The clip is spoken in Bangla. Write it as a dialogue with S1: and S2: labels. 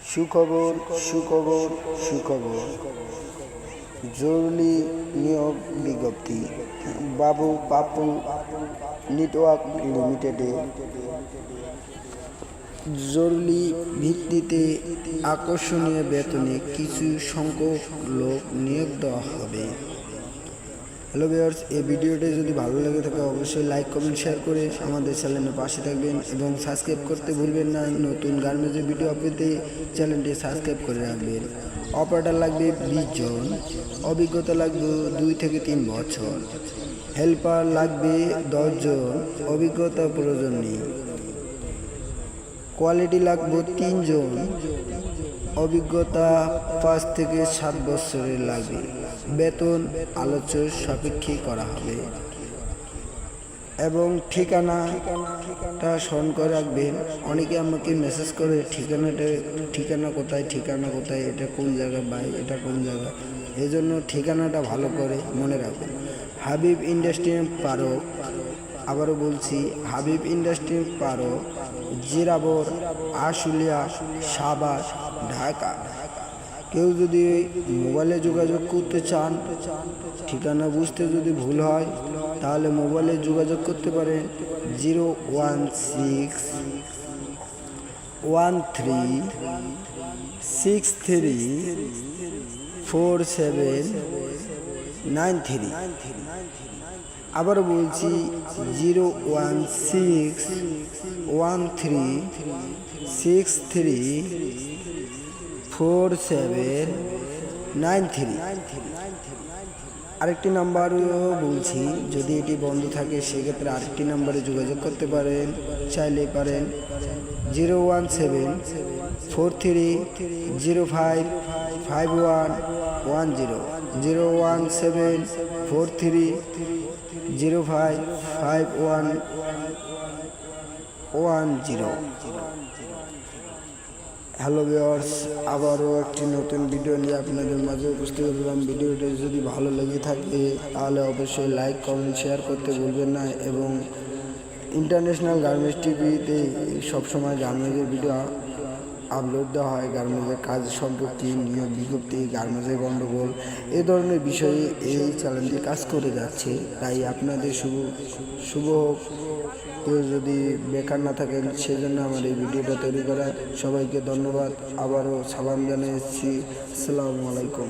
S1: সুখবর সুখবর সুখবর জরুরি নিয়োগ বিজ্ঞপ্তি। বাবু পাপু নেটওয়ার্ক লিমিটেডে জরুরি ভিত্তিতে আকর্ষণীয় বেতনে কিছু সংখ্যক লোক নিয়োগ দেওয়া হবে। হ্যালো ভিউয়ার্স, এই ভিডিওটি যদি ভালো লেগে থাকে অবশ্যই লাইক কমেন্ট শেয়ার করে আমাদের চ্যানেলের পাশে থাকবেন এবং সাবস্ক্রাইব করতে ভুলবেন না। নতুন গার্মেন্টসের ভিডিও পেতে চ্যানেলটি সাবস্ক্রাইব করে রাখবেন। অপারেটর লাগবে 20 জন, অভিজ্ঞতা লাগবে 2 থেকে 3 বছর। হেল্পার লাগবে 10 জন, অভিজ্ঞতা প্রয়োজন নেই। কোয়ালিটি লাগবে 3 জন, অভিজ্ঞতা 5 থেকে 7 বছরের লাগবে। বেতন আলোচ্য সাপেক্ষে করা হবে এবং ঠিকানাটা স্মরণ করে রাখবেন। অনেকে আমাকে মেসেজ করে ঠিকানা কোথায়, এটা কোন জায়গা ভাই, এটা কোন জায়গা, এই জন্য ঠিকানাটা ভালো করে মনে রাখবেন। হাবিব ইন্ডাস্ট্রি পার্ক, আবারও বলছি হাবিব ইন্ডাস্ট্রি পার্ক, জিরাবর, আশুলিয়া, সাভার, ঢাকা। কেউ যদি মোবাইলে যোগাযোগ করতে চান, ঠিকানা বুঝতে যদি ভুল হয় তাহলে মোবাইলে যোগাযোগ করতে পারেন 01613634793। আবারও বলছি 01613634793। আরেকটি নাম্বারও বলছি, যদি এটি বন্ধ থাকে সেক্ষেত্রে আরেকটি নাম্বারে যোগাযোগ করতে পারেন, চাইলে পারেন 01743055110, 01743055110। হ্যালো ভিউয়ার্স, আবারও একটি নতুন ভিডিও নিয়ে আপনাদের মাঝে উপস্থিত হলাম। ভিডিওটি যদি ভালো লেগে থাকে তাহলে অবশ্যই লাইক কমেন্ট শেয়ার করতে ভুলবেন না এবং ইন্টারন্যাশনাল গার্মেন্টস টিভিতে সবসময় গার্মেন্টসের ভিডিও আপলোড দেওয়া হয়। গার্মেন্টসের কাজ সম্পর্কে, নিয়োগ বিজ্ঞপ্তি, গার্মেন্টসের গণ্ডগোল, এ ধরনের বিষয়ে এই চ্যানেলটি কাজ করে যাচ্ছে। তাই আপনাদের শুভ হোক। কেউ যদি বেকার না থাকেন সেজন্য আমার এই ভিডিওটা তৈরি করা। সবাইকে ধন্যবাদ। আবারও সালাম জানিয়েছি। আসসালামু আলাইকুম।